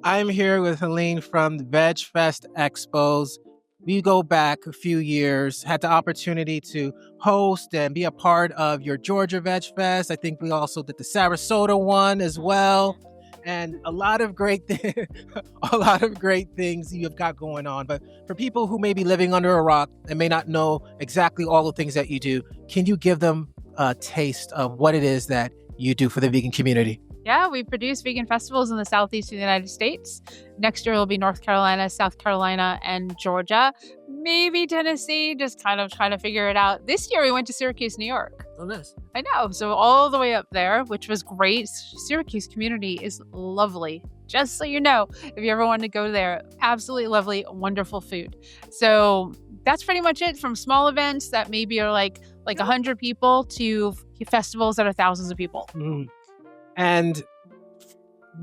I'm here with Helene from the VegFest Expos. We go back a few years, had the opportunity to host and be a part of your Georgia VegFest. I think we also did the Sarasota one as well. And a lot of a lot of great things you have got going on. But for people who may be living under a rock and may not know exactly all the things that you do, can you give them a taste of what it is that you do for the vegan community? Yeah, we produce vegan festivals in the southeast of the United States. Next year will be North Carolina, South Carolina, and Georgia. Maybe Tennessee, just kind of trying to figure it out. This year we went to Syracuse, New York. Oh, nice. I know, so all the way up there, which was great. Syracuse community is lovely. Just so you know, if you ever want to go there, absolutely lovely, wonderful food. So that's pretty much it, from small events that maybe are like 100 people to festivals that are thousands of people. Mm. And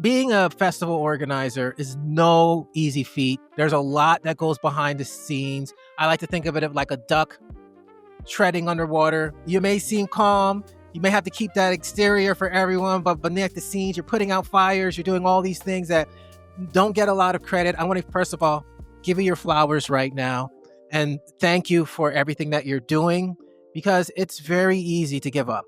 being a festival organizer is no easy feat. There's a lot that goes behind the scenes. I like to think of it like a duck treading underwater. You may seem calm. You may have to keep that exterior for everyone, but beneath the scenes, you're putting out fires. You're doing all these things that don't get a lot of credit. I want to, first of all, give you your flowers right now and thank you for everything that you're doing, because it's very easy to give up.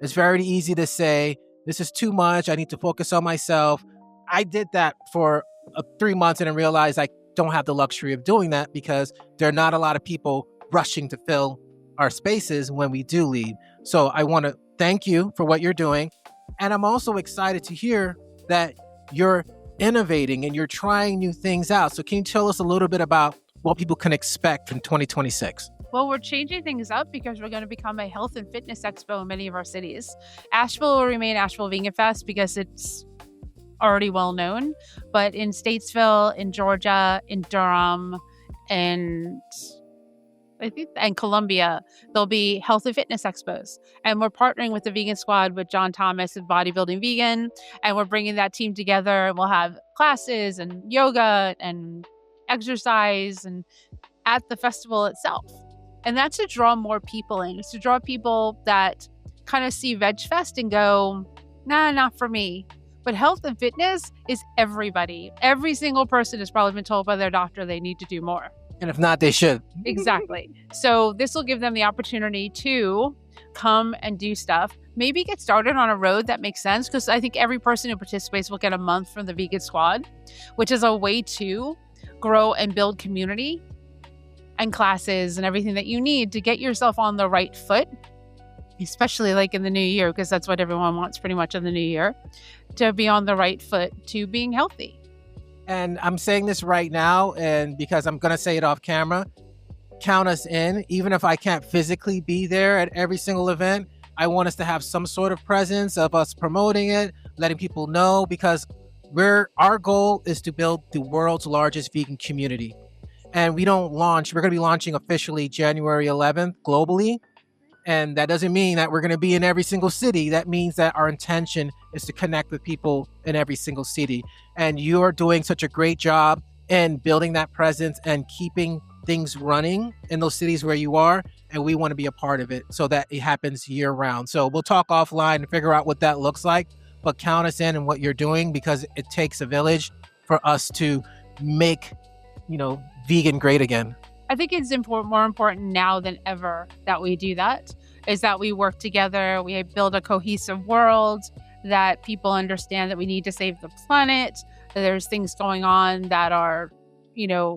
It's very easy to say, this is too much. I need to focus on myself. I did that for 3 months and then realized I don't have the luxury of doing that because there are not a lot of people rushing to fill our spaces when we do leave. So I want to thank you for what you're doing. And I'm also excited to hear that you're innovating and you're trying new things out. So can you tell us a little bit about what people can expect in 2026? Well, we're changing things up because we're going to become a health and fitness expo in many of our cities. Asheville will remain Asheville Vegan Fest because it's already well known. But in Statesville, in Georgia, in Durham, and Columbia, there'll be health and fitness expos. And we're partnering with the Vegan Squad with John Thomas of Bodybuilding Vegan. And we're bringing that team together. And we'll have classes and yoga and exercise and at the festival itself. And that's to draw more people in. It's to draw people that kind of see VegFest and go, nah, not for me. But health and fitness is everybody. Every single person has probably been told by their doctor they need to do more. And if not, they should. Exactly. So this will give them the opportunity to come and do stuff. Maybe get started on a road that makes sense, because I think every person who participates will get a month from the Vegan Squad, which is a way to grow and build community and classes and everything that you need to get yourself on the right foot, especially like in the new year, because that's what everyone wants pretty much in the new year, to be on the right foot to being healthy. And I'm saying this right now, and because I'm going to say it off camera, count us in. Even if I can't physically be there at every single event, I want us to have some sort of presence of us promoting it, letting people know, because our goal is to build the world's largest vegan community. And we're going to be launching officially January 11th globally. And that doesn't mean that we're going to be in every single city. That means that our intention is to connect with people in every single city. And you're doing such a great job in building that presence and keeping things running in those cities where you are. And we want to be a part of it so that it happens year round. So we'll talk offline and figure out what that looks like. But count us in what you're doing, because it takes a village for us to make, vegan great again. I think it's more important now than ever that we do that, is that we work together, we build a cohesive world, that people understand that we need to save the planet, that there's things going on that are,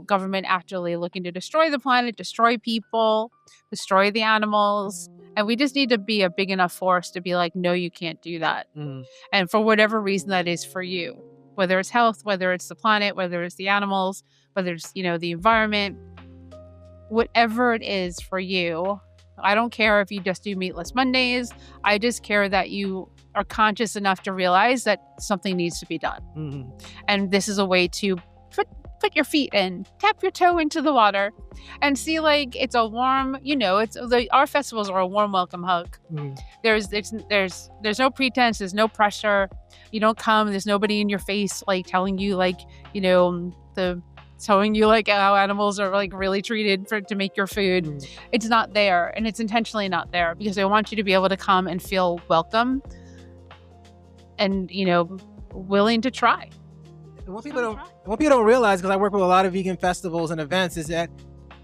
government actually looking to destroy the planet, destroy people, destroy the animals. And we just need to be a big enough force to be like, no, you can't do that. And for whatever reason that is for you, whether it's health, whether it's the planet, whether it's the animals, whether it's, the environment, whatever it is for you. I don't care if you just do meatless Mondays. I just care that you are conscious enough to realize that something needs to be done. And this is a way to put your feet in, tap your toe into the water, and see like it's a warm, our festivals are a warm welcome hug. There's no pretense, there's no pressure. You don't come, there's nobody in your face like telling you showing you like how animals are like really treated to make your food. It's not there, and it's intentionally not there because I want you to be able to come and feel welcome and willing to try. And what people don't realize, because I work with a lot of vegan festivals and events, is that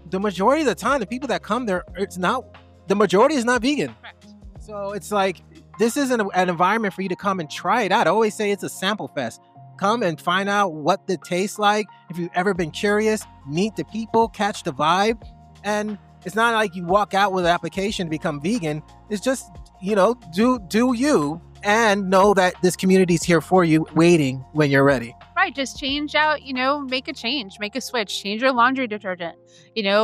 the majority of the time, the people that come there, the majority is not vegan. Correct. So it's like, this isn't an environment for you to come and try it out. I always say it's a sample fest. Come and find out what it tastes like. If you've ever been curious, meet the people, catch the vibe. And it's not like you walk out with an application to become vegan. It's just, do you, and know that this community is here for you, waiting when you're ready. Right. Just change out, make a change, make a switch, change your laundry detergent,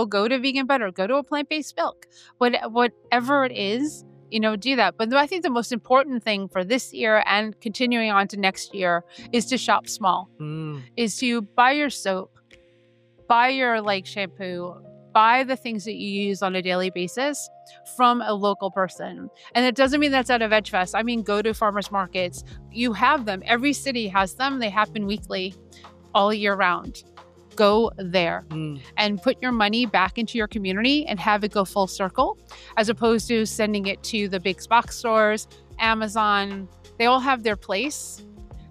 go to vegan butter, go to a plant-based milk, whatever it is, do that. But I think the most important thing for this year and continuing on to next year is to shop small, is to buy your soap, buy your shampoo, buy the things that you use on a daily basis from a local person. And it doesn't mean that's at a VegFest. I mean, go to farmers markets. You have them. Every city has them. They happen weekly, all year round. Go there and put your money back into your community and have it go full circle, as opposed to sending it to the big box stores, Amazon. They all have their place.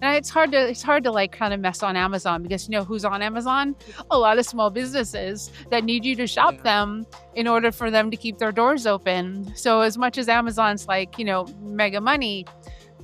And it's hard to kind of mess on Amazon, because who's on Amazon? A lot of small businesses that need you to shop them in order for them to keep their doors open. So as much as Amazon's mega money,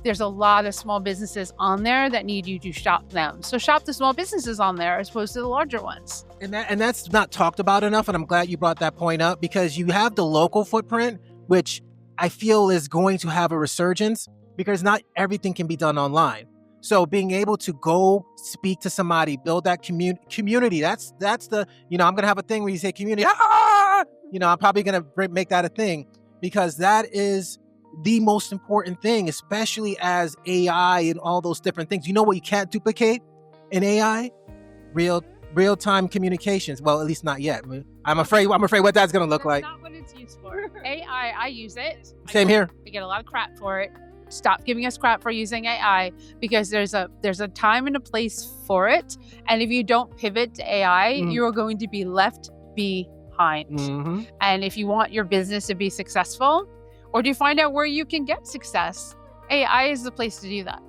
there's a lot of small businesses on there that need you to shop them. So shop the small businesses on there as opposed to the larger ones. And that's not talked about enough. And I'm glad you brought that point up, because you have the local footprint, which I feel is going to have a resurgence, because not everything can be done online. So being able to go speak to somebody, build that community, that's the, I'm going to have a thing where you say community, I'm probably going to make that a thing, because that is the most important thing, especially as AI and all those different things. You know what you can't duplicate in AI? Real-time communications. Well, at least not yet. I'm afraid what that's going to look like. That's not what it's used for. AI, I use it. Same here. I get a lot of crap for it. Stop giving us crap for using AI, because there's a time and a place for it. And if you don't pivot to AI, you are going to be left behind. And if you want your business to be successful, or to find out where you can get success, AI is the place to do that.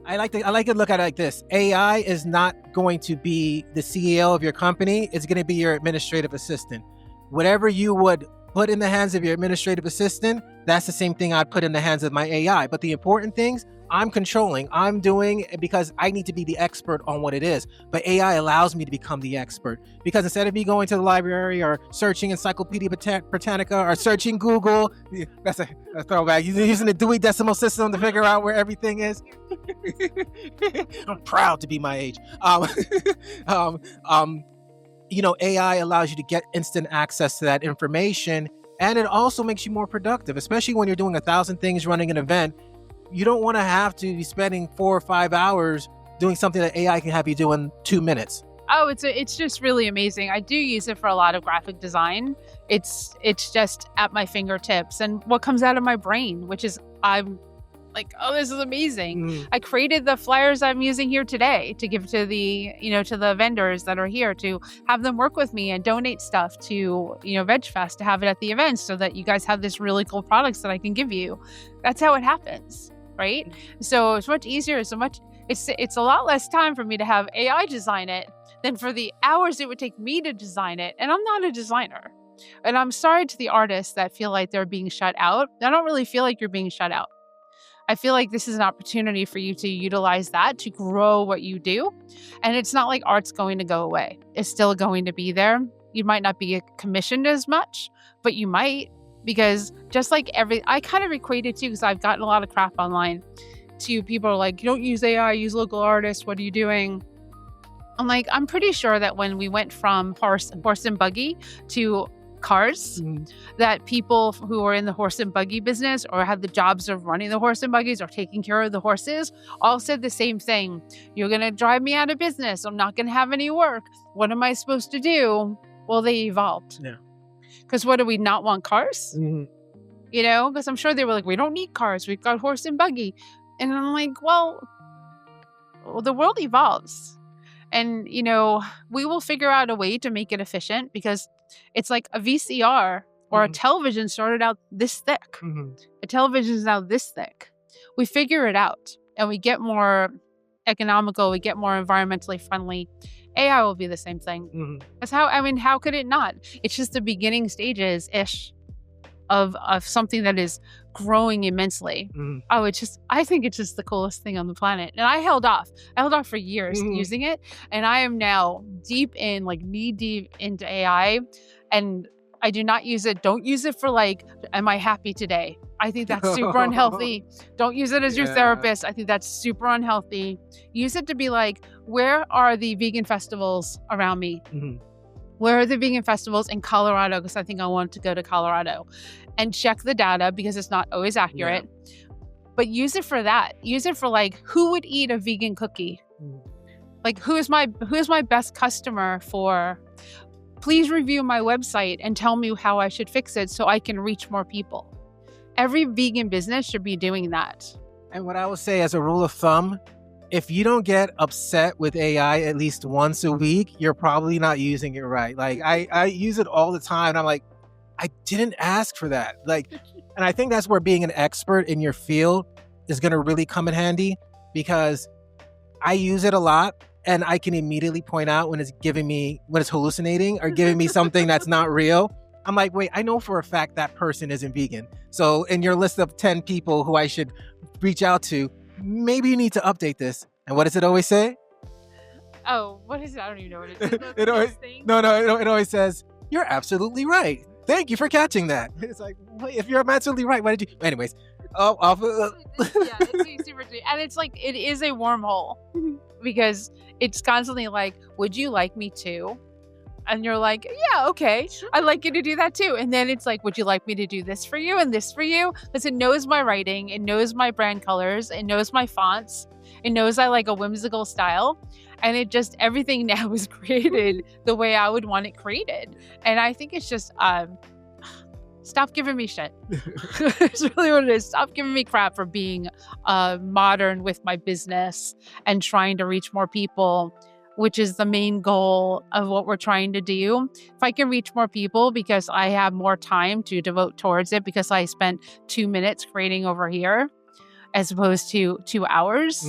I like to look at it like this. AI is not going to be the CEO of your company. It's going to be your administrative assistant. Whatever you would put in the hands of your administrative assistant, that's the same thing I'd put in the hands of my AI. But the important things, I'm controlling, I'm doing, because I need to be the expert on what it is. But AI allows me to become the expert, because instead of me going to the library or searching Encyclopedia Britannica or searching Google, that's a throwback, using the Dewey Decimal System to figure out where everything is. I'm proud to be my age. AI allows you to get instant access to that information, and it also makes you more productive, especially when you're doing 1,000 things running an event. You don't want to have to be spending 4 or 5 hours doing something that AI can have you do in 2 minutes. Oh, it's just really amazing. I do use it for a lot of graphic design. It's just at my fingertips, and what comes out of my brain, which is I'm like, oh, this is amazing. I created the flyers I'm using here today to give to the vendors that are here, to have them work with me and donate stuff to, VegFest, to have it at the events, so that you guys have this really cool products that I can give you. That's how it happens, right? So it's much easier. It's a lot less time for me to have AI design it than for the hours it would take me to design it. And I'm not a designer. And I'm sorry to the artists that feel like they're being shut out. I don't really feel like you're being shut out. I feel like this is an opportunity for you to utilize that to grow what you do. And it's not like art's going to go away. It's still going to be there. You might not be commissioned as much, but you might, because just like I kind of equate it to, because I've gotten a lot of crap online to people are like, you don't use AI, use local artists. What are you doing? I'm like, I'm pretty sure that when we went from horse and buggy to cars, that people who are in the horse and buggy business or had the jobs of running the horse and buggies or taking care of the horses all said the same thing. You're going to drive me out of business. I'm not going to have any work. What am I supposed to do? Well, they evolved. Yeah. Because what, do we not want cars? Because I'm sure they were like, we don't need cars. We've got horse and buggy. And I'm like, well, the world evolves. And, we will figure out a way to make it efficient, because it's like a VCR or a television started out this thick. A television is now this thick. We figure it out and we get more economical, we get more environmentally friendly. AI will be the same thing. That's how could it not? It's just the beginning stages-ish of something that is growing immensely. I think it's just the coolest thing on the planet. And I held off for years using it. And I am now knee deep into AI, and I do not use it. Don't use it for am I happy today? I think that's super unhealthy. Don't use it as your therapist. I think that's super unhealthy. Use it to be where are the vegan festivals around me? Where are the vegan festivals in Colorado? Because I think I want to go to Colorado, and check the data because it's not always accurate. But use it for that. Use it for who would eat a vegan cookie? Who is my best customer for? Please review my website and tell me how I should fix it so I can reach more people. Every vegan business should be doing that. And what I would say as a rule of thumb, if you don't get upset with AI at least once a week, you're probably not using it right. I use it all the time, and I'm like, I didn't ask for that. And I think that's where being an expert in your field is going to really come in handy, because I use it a lot, and I can immediately point out when it's hallucinating or giving me something that's not real. I'm like, wait, I know for a fact that person isn't vegan. So in your list of 10 people who I should reach out to, maybe you need to update this. And what does it always say? Oh, what is it? I don't even know what it is. It always says, you're absolutely right. Thank you for catching that. It's like, wait, if you're absolutely right, why did you? Anyways. It's super deep. And it's it is a wormhole because it's constantly would you like me to? And you're like, yeah, okay. I'd like you to do that too. And then it's would you like me to do this for you and this for you? Because it knows my writing. It knows my brand colors. It knows my fonts. It knows I like a whimsical style. And everything now is created the way I would want it created. And I think it's just, stop giving me shit. It's really what it is. Stop giving me crap for being modern with my business and trying to reach more people, which is the main goal of what we're trying to do. If I can reach more people because I have more time to devote towards it because I spent 2 minutes creating over here as opposed to 2 hours,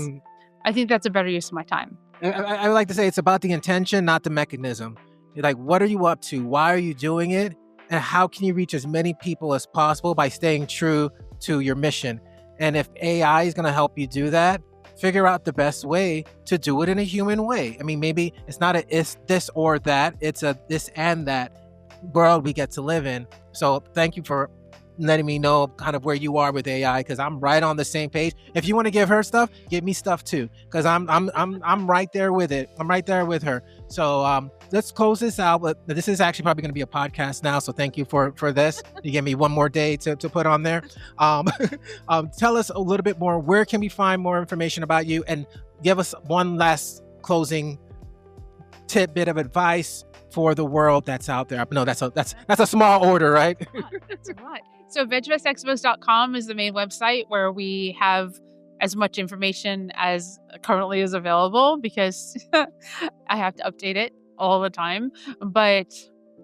I think that's a better use of my time. I would like to say it's about the intention, not the mechanism. What are you up to? Why are you doing it? And how can you reach as many people as possible by staying true to your mission? And if AI is going to help you do that, figure out the best way to do it in a human way. I mean, maybe it's not it's this or that. It's a this and that world we get to live in. So thank you for letting me know kind of where you are with AI, because I'm right on the same page. If you want to give her stuff, give me stuff too, because I'm right there with it. I'm right there with her. So let's close this out. But this is actually probably going to be a podcast now. So thank you for this. You gave me one more day to put on there. Tell us a little bit more. Where can we find more information about you? And give us one last closing bit of advice for the world that's out there. No, that's a small order, right? That's a lot. So VegFestExpos.com is the main website where we have as much information as currently is available because I have to update it all the time. But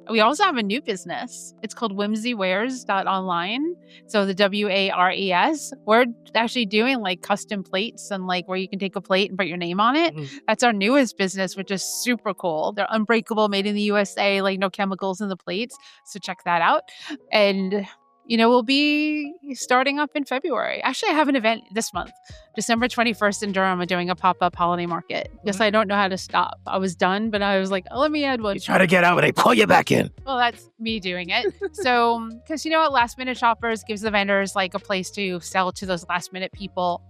we also have a new business. It's called whimsywares.online. So the WARES. We're actually doing custom plates and where you can take a plate and put your name on it. That's our newest business, which is super cool. They're unbreakable, made in the USA, no chemicals in the plates. So check that out. And we'll be starting up in February. Actually, I have an event this month, December 21st in Durham. I'm doing a pop-up holiday market because I don't know how to stop. I was done, but I was like, oh, let me add one. You try to get out, but they pull you back in. Well, that's me doing it. So, because Last Minute Shoppers gives the vendors a place to sell to those last minute people.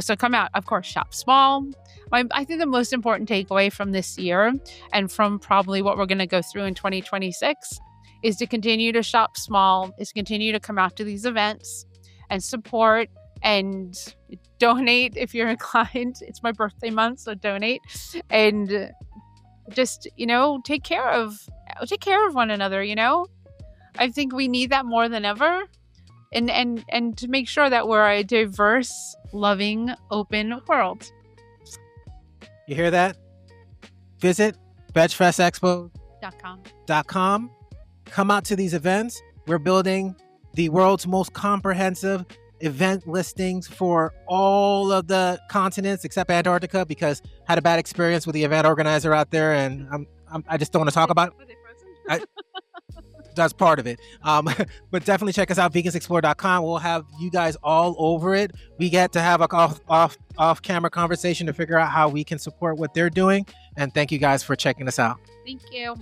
So come out, of course, shop small. I think the most important takeaway from this year and from probably what we're going to go through in 2026 is to continue to shop small, is continue to come out to these events and support and donate if you're inclined. It's my birthday month, so donate. And just, take care of one another, I think we need that more than ever. And to make sure that we're a diverse, loving, open world. You hear that? Visit VegFestExpos.com. Come out to these events. We're building the world's most comprehensive event listings for all of the continents except Antarctica, because I had a bad experience with the event organizer out there, and I just don't want to talk about it. That's part of it. But definitely check us out, vegansexplore.com. We'll have you guys all over it. We get to have a off camera conversation to figure out how we can support what they're doing. And thank you guys for checking us out. Thank you.